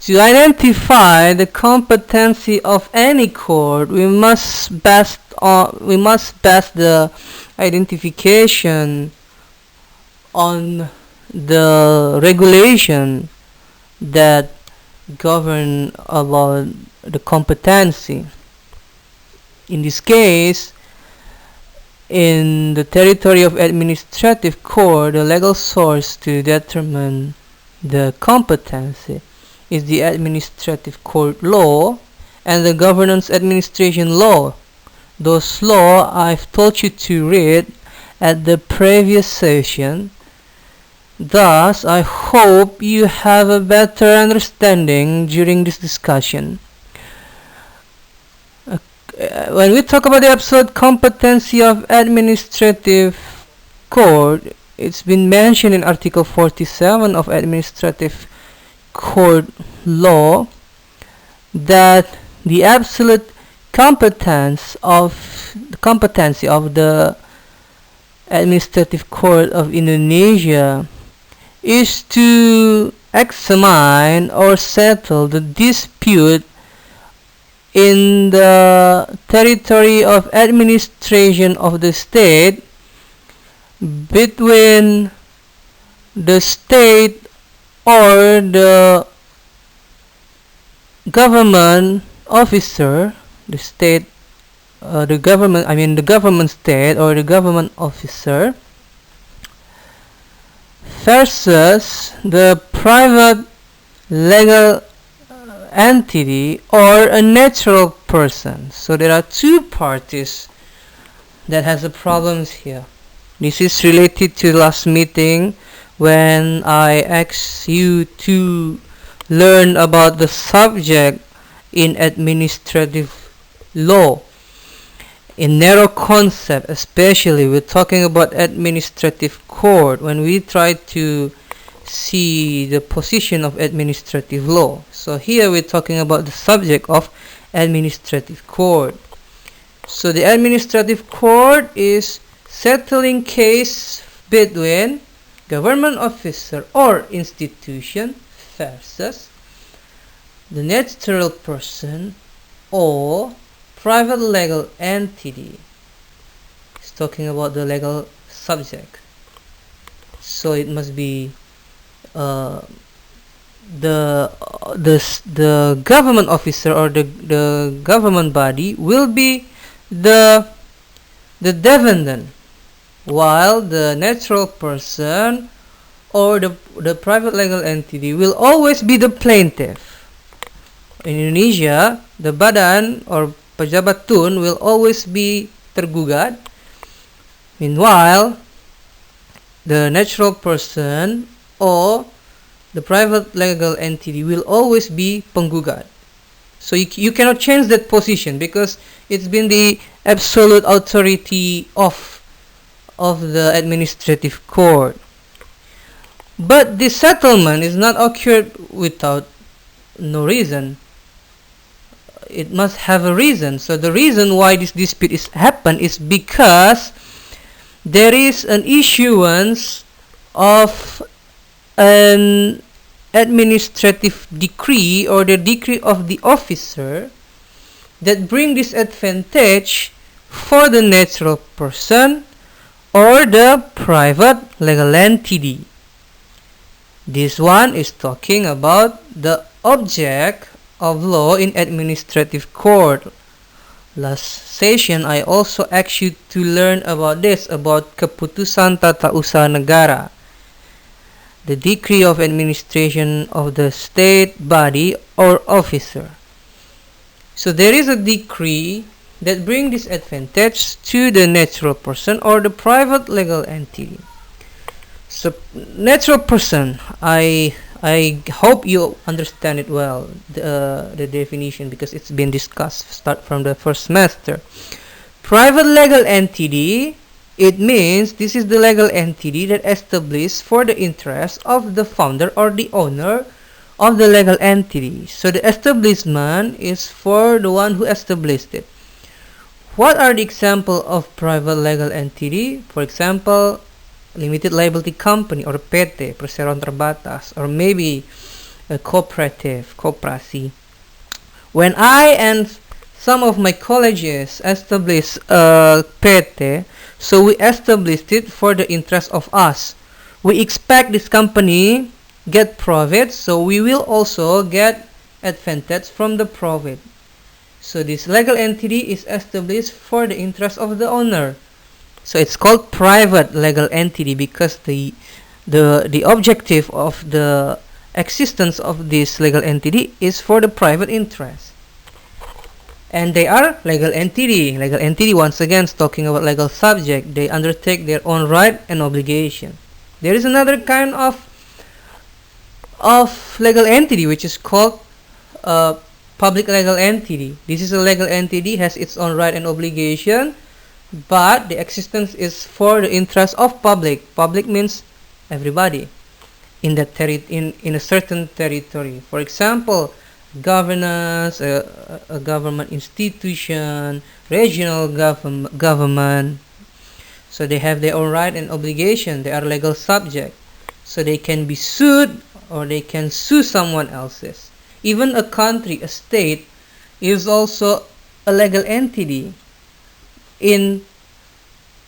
To identify the competency of any court, we must base the identification on the regulation that govern about the competency. In this case, in the territory of administrative court, the legal source to determine the competency is the administrative court law and the governance administration law. Those law I've told you to read at the previous session. Thus, I hope you have a better understanding during this discussion. When we talk about the absolute competency of administrative court, it's been mentioned in Article 47 of Administrative Court Law that the absolute competency of the Administrative Court of Indonesia is to examine or settle the dispute in the territory of administration of the state between the state or the government officer, the government state or the government officer versus the private legal entity or a natural person. So there are two parties that has the problems here. This is related to the last meeting when I asked you to learn about the subject in administrative law. In narrow concept, especially we're talking about administrative court when we try to see the position of administrative law. So here we're talking about the subject of administrative court. So the administrative court is settling case between government officer or institution versus the natural person or private legal entity. It's talking about the legal subject. So it must be the government officer or the government body will be the defendant, while the natural person or the private legal entity will always be the plaintiff. In Indonesia, the badan or pejabat tun will always be tergugat. Meanwhile, the natural person or the private legal entity will always be penggugat. So you cannot change that position because it's been the absolute authority of the administrative court. But the settlement is not occurred without no reason. It must have a reason. So the reason why this dispute is happen is because there is an issuance of an administrative decree or the decree of the officer that bring disadvantage for the natural person or the private legal entity. This one is talking about the object of law in administrative court. Last session, I also asked you to learn about this, about keputusan tata usaha negara, the decree of administration of the state body or officer. So there is a decree that brings disadvantage to the natural person or the private legal entity. So natural person, I hope you understand it well, the definition, because it's been discussed start from the first semester. Private legal entity, it means this is the legal entity that established for the interest of the founder or the owner of the legal entity. So the establishment is for the one who established it. What are the example of private legal entity? For example, limited liability company or PT, perseroan terbatas, or maybe a cooperative, koperasi. When I and some of my colleges established a PT, so we established it for the interest of us. We expect this company get profit, so we will also get advantage from the profit. So this legal entity is established for the interest of the owner. So it's called private legal entity because the objective of the existence of this legal entity is for the private interest. And they are legal entity. Legal entity, once again, is talking about legal subject. They undertake their own right and obligation. There is another kind of legal entity which is called public legal entity. This is a legal entity, has its own right and obligation, but the existence is for the interest of public. Public means everybody in that in a certain territory. For example, governance, a government institution, regional government. So they have their own right and obligation. They are legal subject. So they can be sued or they can sue someone else's. Even a country, a state, is also a legal entity in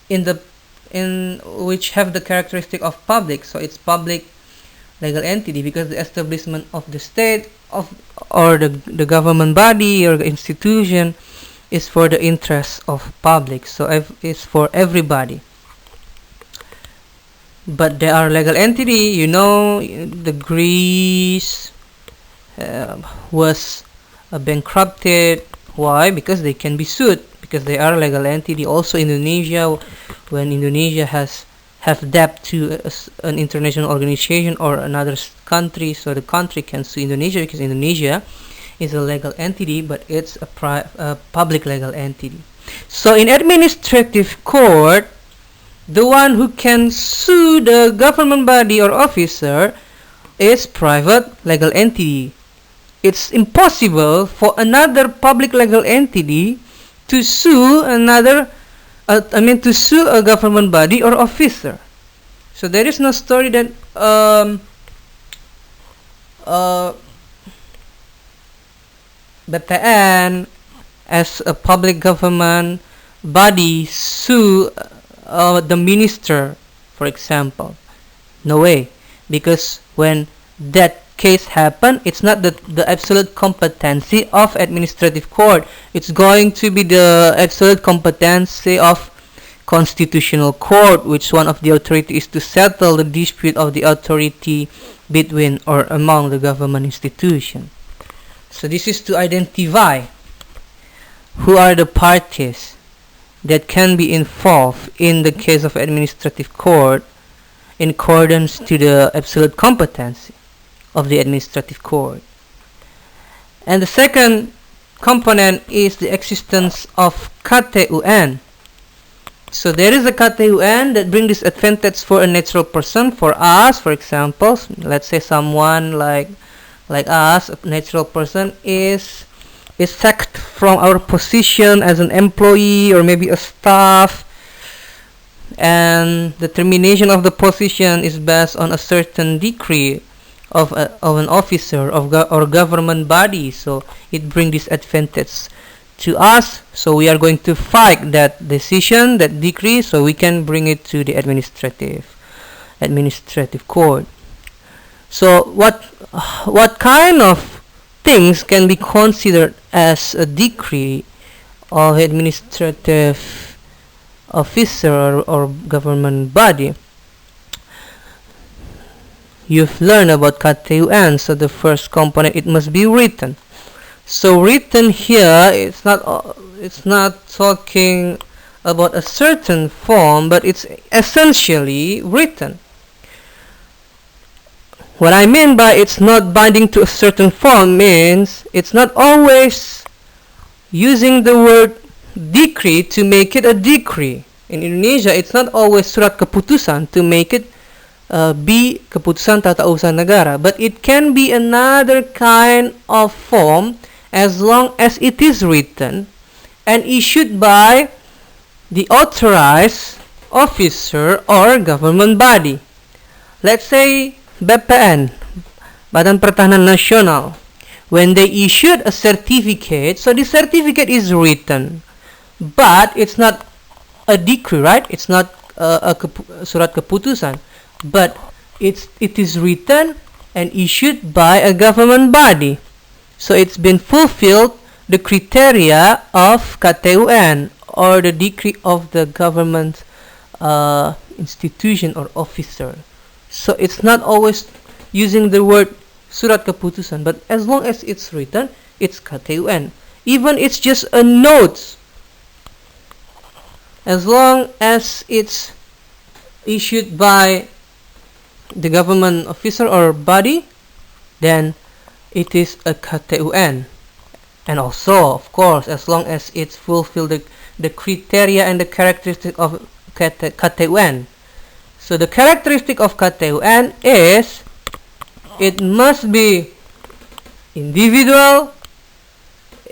which have the characteristic of public. So it's public legal entity because the establishment of the state or the government body or the institution is for the interest of public. So it's for everybody. But there are legal entity, the Greece was bankrupted. Why? Because they can be sued, because they are legal entity. Also Indonesia, when Indonesia have debt to an international organization or another country, so the country can sue Indonesia because Indonesia is a legal entity, but it's a public legal entity. So in administrative court, the one who can sue the government body or officer is private legal entity. It's impossible for another public legal entity to sue to sue a government body or officer. So there is no story that BPN as a public government body sue the minister, for example. No way, because when that case happen, it's not the absolute competency of administrative court. It's going to be the absolute competency of constitutional court, which one of the authority is to settle the dispute of the authority between or among the government institution. So this is to identify who are the parties that can be involved in the case of administrative court in accordance to the absolute competency of the administrative court. And the second component is the existence of KTUN. So there is a KTUN that brings this advantage for a natural person. For us, for example, let's say someone like us, a natural person is sacked from our position as an employee or maybe a staff, and the termination of the position is based on a certain decree of an officer or government body. So it brings this advantage to us, so we are going to fight that decision, that decree, so we can bring it to the administrative court. So what kind of things can be considered as a decree of administrative officer or government body? You've learned about KTUN, so the first component, it must be written. So written here, it's not talking about a certain form, but it's essentially written. What I mean by it's not binding to a certain form means it's not always using the word decree to make it a decree. In Indonesia, it's not always surat keputusan to make it be keputusan tata usaha negara, but it can be another kind of form as long as it is written and issued by the authorized officer or government body. Let's say BPN, Badan Pertahanan Nasional, when they issued a certificate, so the certificate is written, but it's not a decree, right? It's not surat keputusan, but it is written and issued by a government body. So it's been fulfilled the criteria of KTUN, or the decree of the government institution or officer. So it's not always using the word surat keputusan, but as long as it's written, it's KTUN. Even it's just a note, as long as it's issued by the government officer or body, then it is a KTUN. And also, of course, as long as it's fulfilled the criteria and the characteristic of KTUN. So the characteristic of KTUN is it must be individual,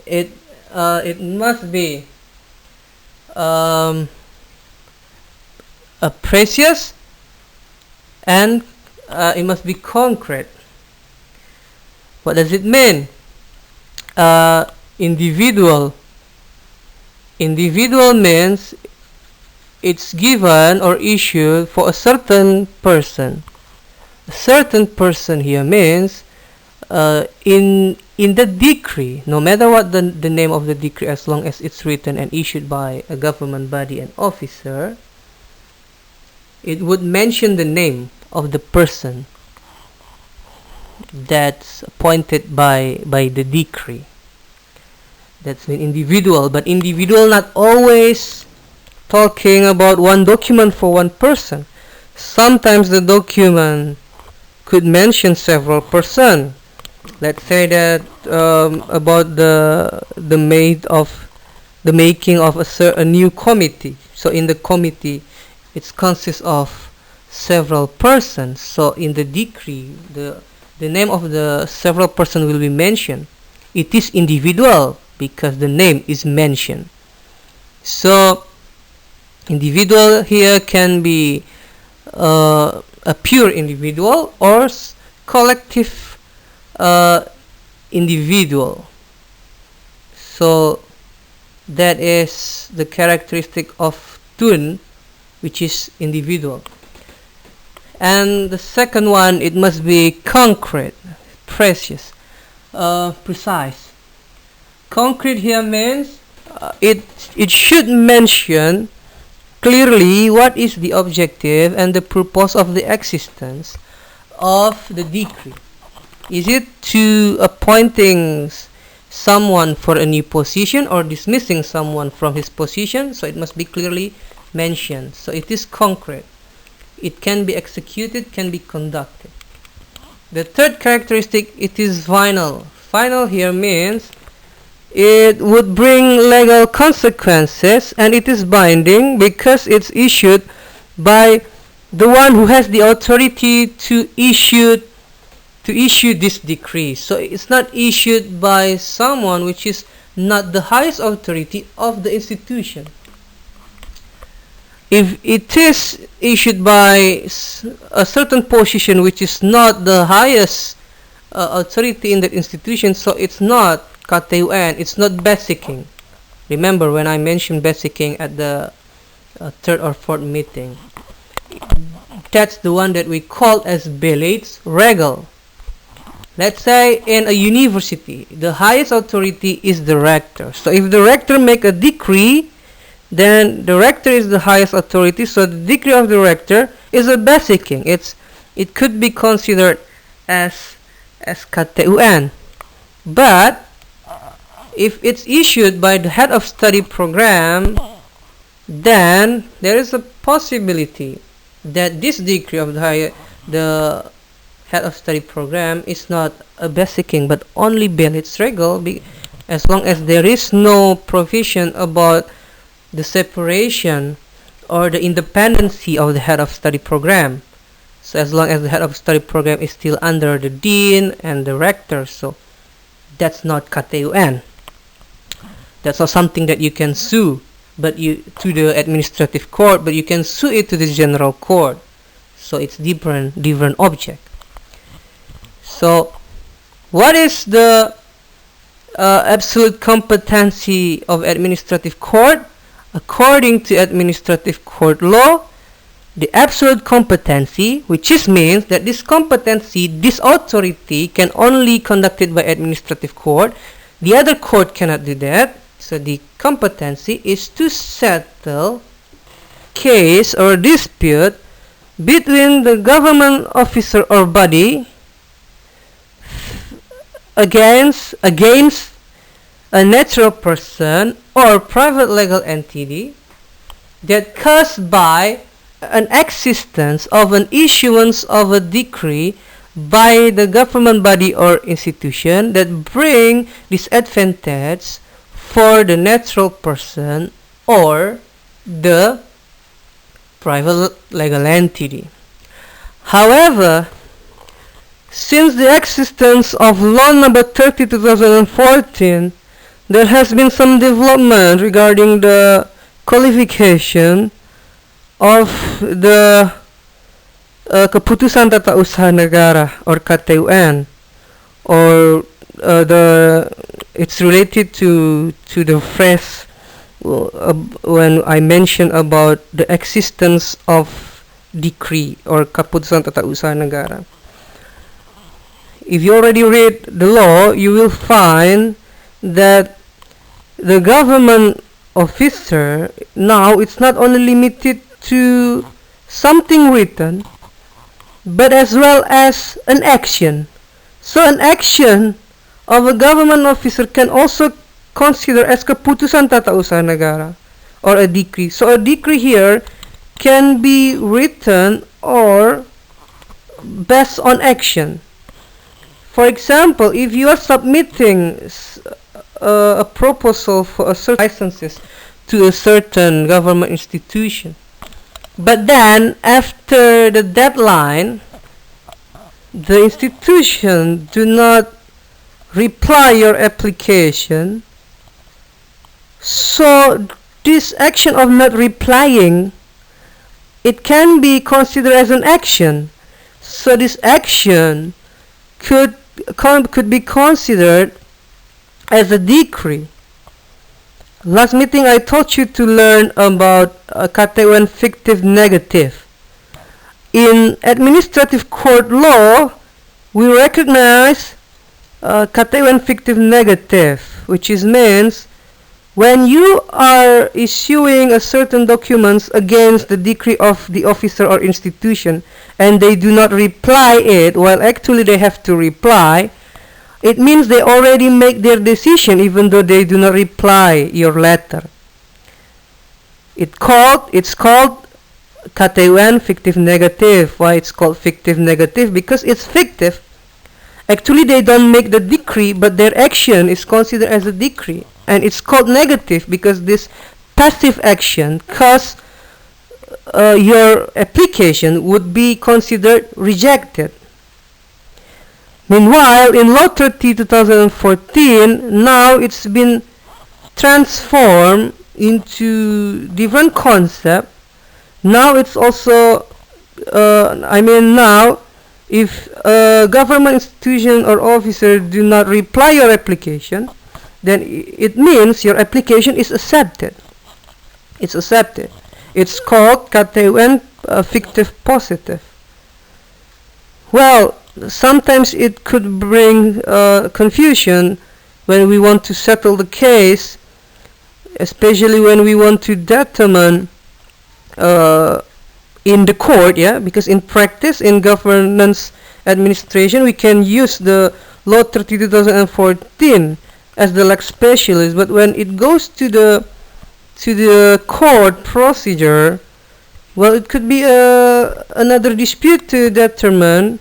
it must be precious, and it must be concrete. What does it mean? Individual means it's given or issued for a certain person. A certain person here means in the decree, no matter what the name of the decree, as long as it's written and issued by a government body and officer, it would mention the name of the person that's appointed by the decree. That's an individual, but individual not always talking about one document for one person. Sometimes the document could mention several person. Let's say that about the making of a new committee. So in the committee, it consists of several persons. So in the decree, the name of the several person will be mentioned. It is individual because the name is mentioned. So individual here can be a pure individual or collective individual. So that is the characteristic of tun, which is individual. And the second one, it must be concrete, precious, precise. Concrete here means it should mention clearly what is the objective and the purpose of the existence of the decree. Is it to appointing someone for a new position or dismissing someone from his position? So it must be clearly mentioned. So it is concrete. It can be executed, can be conducted. The third characteristic, it is final. Final here means it would bring legal consequences, and it is binding because it's issued by the one who has the authority to issue this decree. So it's not issued by someone which is not the highest authority of the institution. If it is issued by a certain position which is not the highest authority in that institution, so it's not KTUN, it's not basicking. Remember when I mentioned basicking at the third or fourth meeting, that's the one that we call as belates regal. Let's say in a university, the highest authority is the rector. So if the rector make a decree, then the rector is the highest authority, so the decree of the rector is a basicking. It could be considered as KTUN. But if it's issued by the head of study program, then there is a possibility that this decree of the head of study program is not a basicking but only belates regal, as long as there is no provision about the separation or the independency of the head of study program. So as long as the head of study program is still under the dean and the rector, so that's not KTUN. That's not something that you can sue to the administrative court, but you can sue it to the general court. So it's different object. So, what is the absolute competency of administrative court? According to administrative court law, the absolute competency, which means that this competency, this authority can only conducted by administrative court. The other court cannot do that. So the competency is to settle case or dispute between the government officer or body against a natural person or private legal entity that caused by an existence of an issuance of a decree by the government body or institution that bring disadvantage for the natural person or the private legal entity. However, since the existence of Law Number 30/2014, there has been some development regarding the qualification of the Keputusan Tata Usaha Negara or KTUN, or it's related to the phrase when I mentioned about the existence of decree or Keputusan Tata Usaha Negara. If you already read the law, you will find that the government officer now, it's not only limited to something written, but as well as an action. So an action of a government officer can also consider as Keputusan Tata Usaha Negara or a decree. So a decree here can be written or based on action. For example, if you are submitting a proposal for a certain licenses to a certain government institution, but then after the deadline, the institution do not reply your application, so this action of not replying, it can be considered as an action. So this action could be considered as a decree. Last meeting I taught you to learn about KTUN fictive negative. In administrative court law, we recognize KTUN fictive negative, which means when you are issuing a certain documents against the decree of the officer or institution and they do not reply it, while actually they have to reply, it means they already make their decision even though they do not reply your letter. It's called KTUN fictive negative. Why it's called fictive negative? Because it's fictive. Actually, they don't make the decree, but their action is considered as a decree. And it's called negative because this passive action cause your application would be considered rejected. Meanwhile, in Law 30/2014, now it's been transformed into different concept. Now it's also, now, if a government institution or officer do not reply your application, then it means your application is accepted. It's accepted. It's called KTUN fictive positive. Well, sometimes it could bring confusion when we want to settle the case, especially when we want to determine in the court, because in practice, in governance administration, we can use the Law 30/2014 as the lex specialist, but when it goes to the court procedure, well, it could be another dispute to determine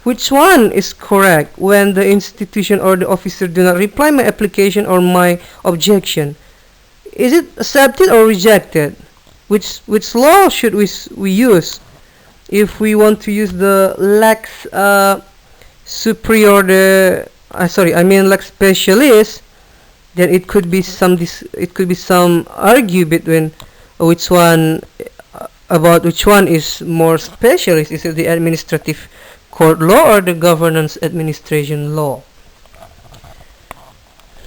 which one is correct when the institution or the officer do not reply my application or my objection. Is it accepted or rejected? Which law should we use if we want to use the lex superior lex specialist? Then it could be some argue between which one is more specialist. Is it the administrative court law or the governance administration law.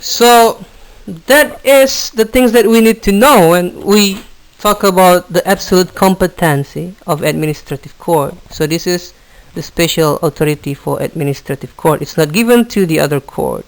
So that is the things that we need to know when we talk about the absolute competency of administrative court. So this is the special authority for administrative court. It's not given to the other court.